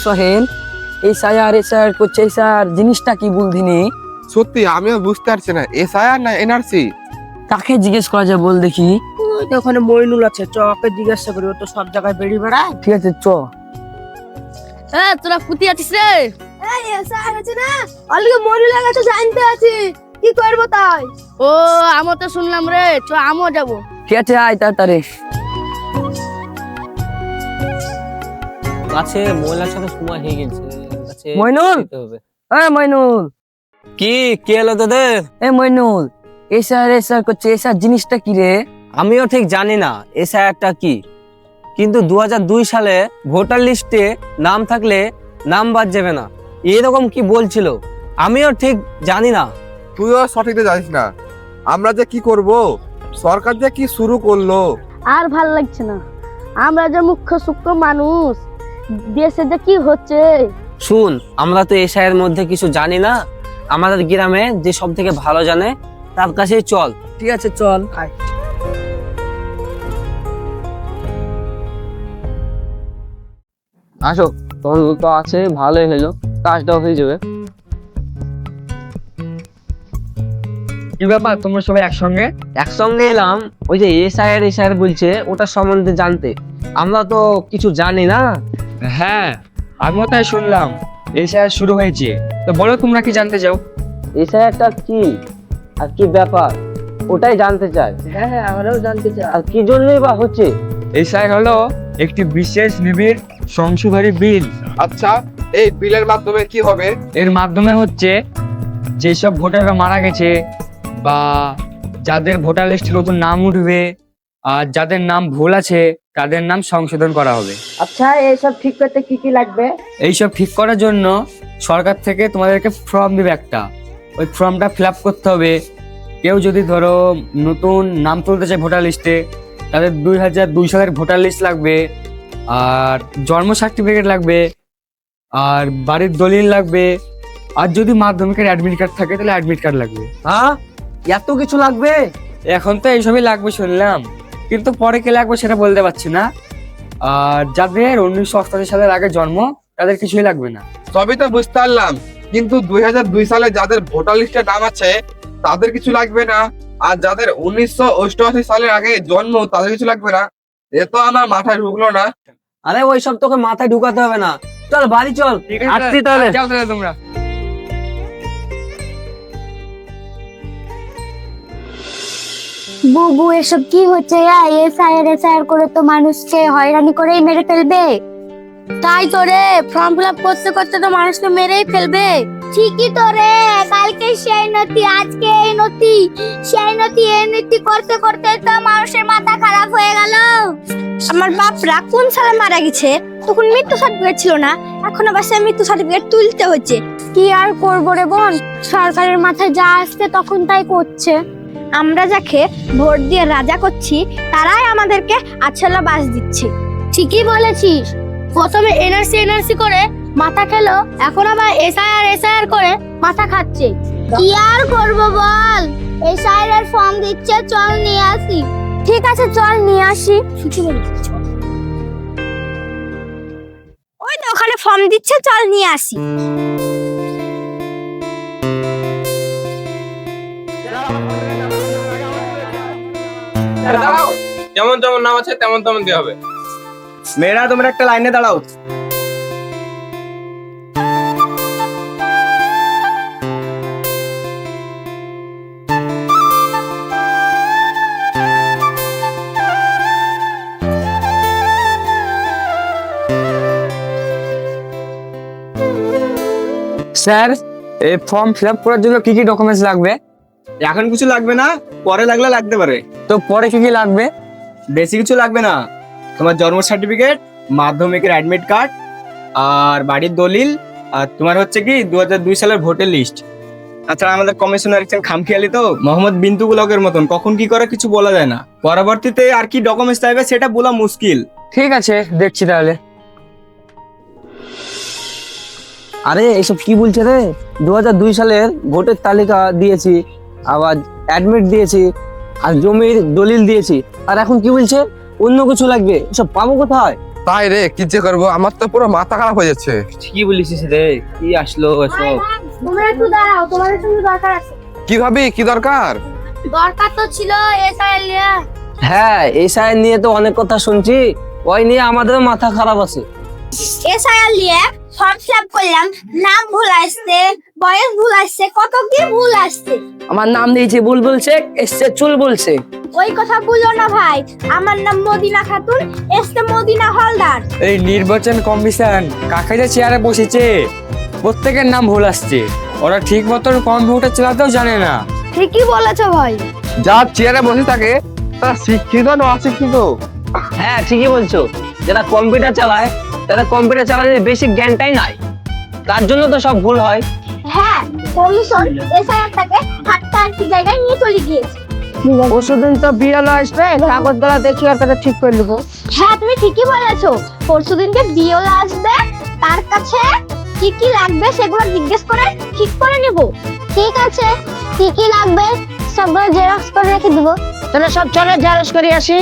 সোহেল, এই sir SR করছে, sir জিনিসটা কি বলধিনি? সত্যি আমিও বুঝতে পারছি না, এসআইআর না এনআরসি? কাকে জিজ্ঞেস করা যায় বল দেখি। ওখানে মইনুল আছে, চকে জিজ্ঞাসা করি, ও তো সব জায়গায় বেরিয়ে বেড়ায়। ঠিক আছে চ। তোরা কুতি আছিস রে? জানতে আছি কি করবো তাই। ও আমও তো শুনলাম রে, চ আমও যাবো। ঠিক আছে আয় তাড়াতাড়ি। কাছে মহিলার সাথে সময় হয়ে গেছে, কাছে মইনুল! যেতে হবে। মইনুল, কি কি হলো তোদের? মইনুল, এসআর করছে, এসআর জিনিসটা কি রে? আমিও ঠিক জানি না এসআইআরটা কি, কিন্তু 2002 সালে ভোটার লিস্টে নাম থাকলে নাম বাদ যাবে না, এরকম কি বলছিল, আমিও ঠিক জানি না। তুইও সঠিক জানিস না, আমরা যে কি করব, সরকার যে কি শুরু করলো। আর ভাল লাগছে না, আমরা যে মুখ্য সূক্ষ্ম মানুষ, দেশে যে কি হচ্ছে। শুন, আমরা তো এসআইআর মধ্যে কিছু জানি না, আমাদের গ্রামে যে সব থেকে ভালো জানে তার কাছেই চল। ঠিক আছে চল। আসো, তোমার তো আছে, ভালোই হলো, কাজটাও হয়ে যাবে। কি ব্যাপার, তোমরা সবাই একসঙ্গে? একসঙ্গে এলাম, ওই যে এসআইআর বলছে ওটা সম্বন্ধে জানতে, আমরা তো কিছু জানি না। হ্যাঁ, আমিও তাই শুনলাম, এসআইআর শুরু হয়েছে। তো বলো, তোমরা কি জানতে চাও? এসআইআরটা কি আর কি ব্যাপার, ওটাই জানতে চাই। হ্যাঁ আমরাও জানতে চাই। আর কি জন্যই বা হচ্ছে? এসআইআর হলো একটি বিশেষ নিবিড় সংশোধনী বিল। আচ্ছা, এই বিলের মাধ্যমে কি হবে? এর মাধ্যমে হচ্ছে যেসব ভোটাররা মারা গেছে বা যাদের ভোটার লিস্টে নতুন নাম উঠবে আর যাদের নাম ভুল আছে তাদের নাম সংশোধন করা হবে। আচ্ছা, এইসব ঠিক করতে কি কি লাগবে? এইসব ঠিক করার জন্য সরকার থেকে তোমাদেরকে ফর্ম দিবে একটা, ওই ফর্মটা ফিল আপ করতে হবে। কেউ যদি ধরো নতুন নাম তুলতে চায় ভোটার লিস্টে, তাদের 2002 সালের ভোটার লিস্ট লাগবে, আর জন্ম সার্টিফিকেট লাগবে, আর বাড়ির দলিল লাগবে, আর যদি মাধ্যমিকের অ্যাডমিট কার্ড থাকে তাহলে অ্যাডমিট কার্ড লাগবে। হ্যাঁ, এত কিছু লাগবে? এখন তো এইসবই লাগবে শুনলাম, কিন্তু পরে কে লাগবে সেটা বলতে পারছি না। আর যাদের 1988 সালের আগে জন্ম তাদের কিছুই লাগবে না। সবই তো বুঝতে পারলাম, কিন্তু 2002 সালে যাদের ভোটার লিস্টে নাম আছে তাদের কিছু লাগবে না, আর যাদের 1988 সালের আগে জন্ম তাদের কিছু লাগবে না, এ তো আমার মাথায় ঢুকলো না। আরে ওইসব তোকে মাথায় ঢুকাতে হবে না, চল বাড়ি চল। আসছি তাহলে। যাও তাহলে তোমরা। বুবু, এসব কি হচ্ছে? এসআইআর করে তো মানুষকে হয়রানি করেই মেরে ফেলবে। তাই তো রে, ফর্ম ফিল আপ করতে করতে তো মানুষকে মেরেই ফেলবে। ঠিকই তো রে, কালকে সেই নথি, আজকে এই নথি, সেই নথি, এই নথি করতে করতে তো মানুষের মাথা খারাপ হয়ে গেল। আমার বাপরা কোন সালে মারা গেছে, তখন মৃত্যু সার্টিফিকেট ছিল না, এখন আবার সে মৃত্যু সার্টিফিকেট তুলতে হচ্ছে। কি আর করবো রে বোন, সরকারের মাথায় যা আসছে তখন তাই করছে। আমরা যাকে ভোট দিয়ে রাজা করছি তারাই আমাদেরকে আছলা বাস দিচ্ছে। ঠিকই বলেছিস, প্রথমে এনআরসি করে মাথা খেলো, এখন আবার এসআইআর করে মাথা খাচ্ছে। কি আর করবো বল, এসআইআর ফর্ম দিচ্ছে, চল নিয়ে আসি। ঠিক আছে চল নিয়ে আসি। ওই তো ওখানে ফর্ম দিচ্ছে, চল নিয়ে আসি। যেমন যেমন নাম আছে তেমন তেমন দিয়ে হবে। মেয়েরা তোমরা একটা লাইনে দাঁড়াও। স্যার, এই ফর্ম ফিল আপ করার জন্য কি কি ডকুমেন্টস লাগবে? এখন কিছু লাগবে না, পরে লাগলে লাগতে পারে। তো পরে কি কি লাগবে? বেশি কিছু লাগবে না, তোমার জন্ম সার্টিফিকেট, মাধ্যমিকের অ্যাডমিট কার্ড, আর বাড়ির দলিল, আর তোমার হচ্ছে কি 2002 সালের ভোটার লিস্ট। তাছাড়া আমাদের কমিশনার একজন খামখেয়ালি তো, মোহাম্মদ বিন্তু গুলকের মতন, কখন কি করে কিছু বলা যায় না। পরবর্তীতে আর কি ডকুমেন্টস চাইবে সেটা বলা মুশকিল। ঠিক আছে, দেখছি তাহলে। আরে এইসব কি বলছে রে? 2002 সালের ভোটের তালিকা দিয়েছি, আবার অ্যাডমিট দিয়েছি, আর জমির দলিল দিয়েছি, আর এখন কি বলছে অন্য কিছু লাগবে। এসব পাবো কোথায়? তাই রে, কি যে করবো, আমার তো পুরো মাথা খারাপ হয়ে যাচ্ছে। ঠিকই বলিস রে, কি আসলো এসব? তোমরা একটু দাঁড়াও, তোমাদের সঙ্গে দরকার আছে। কি ভাবি, কি দরকার? দরকার তো ছিল এসআইআর নিয়ে। হ্যাঁ, এসআইআর নিয়ে তো অনেক কথা শুনছি, ওই নিয়ে আমাদেরও মাথা খারাপ আছে। এসআইআর নিয়ে ফর্ম ফিল আপ করলাম, নাম ভুল আসছে, বয়স ভুল আসছে, কত কি ভুল আসছে। আমার নাম দিয়েছে বুলবুল শেখ, এসছে চুল বলছে। ওই কথা বলো না ভাই, আমার নাম মদিনা খাতুন, এসছে মদিনা হলদার। এই নির্বাচন কমিশন কাকে যে চেয়ারে বসেছে, প্রত্যেকের নাম ভুল আসছে। ওরা ঠিক মতন কম্পিউটার চালাতেও জানে না। ঠিকই বলেছো ভাই। যার চেয়ারে বসে থাকে তারা শিক্ষিত না অশিক্ষিত? হ্যাঁ, ঠিকই বলছো। যারা কম্পিউটার চালায় তারা কম্পিউটার চালানোর বেসিক জ্ঞানটাই নাই, তার জন্য তো সব ভুল হয়। হ্যাঁ, কমিশন এসআইআরটাকে হাট্টাহাট্টি জায়গায় নিয়ে চলে গিয়েছে। পরশুদিন তো বিএলও আসবে, কাগজগুলো দেখি আর কথা ঠিক করে নেবো। হ্যাঁ, তুমি ঠিকই বলেছো। পরশুদিনকে বিওল আসবে, তার কাছে কি কি লাগবে সেগুলো জিজ্ঞেস করে ঠিক করে নেব। ঠিক আছে, কি কি লাগবে সবগুলো জেরক্স করে রেখে দেবো। তাহলে সব চলে জেরক্স করে আসি।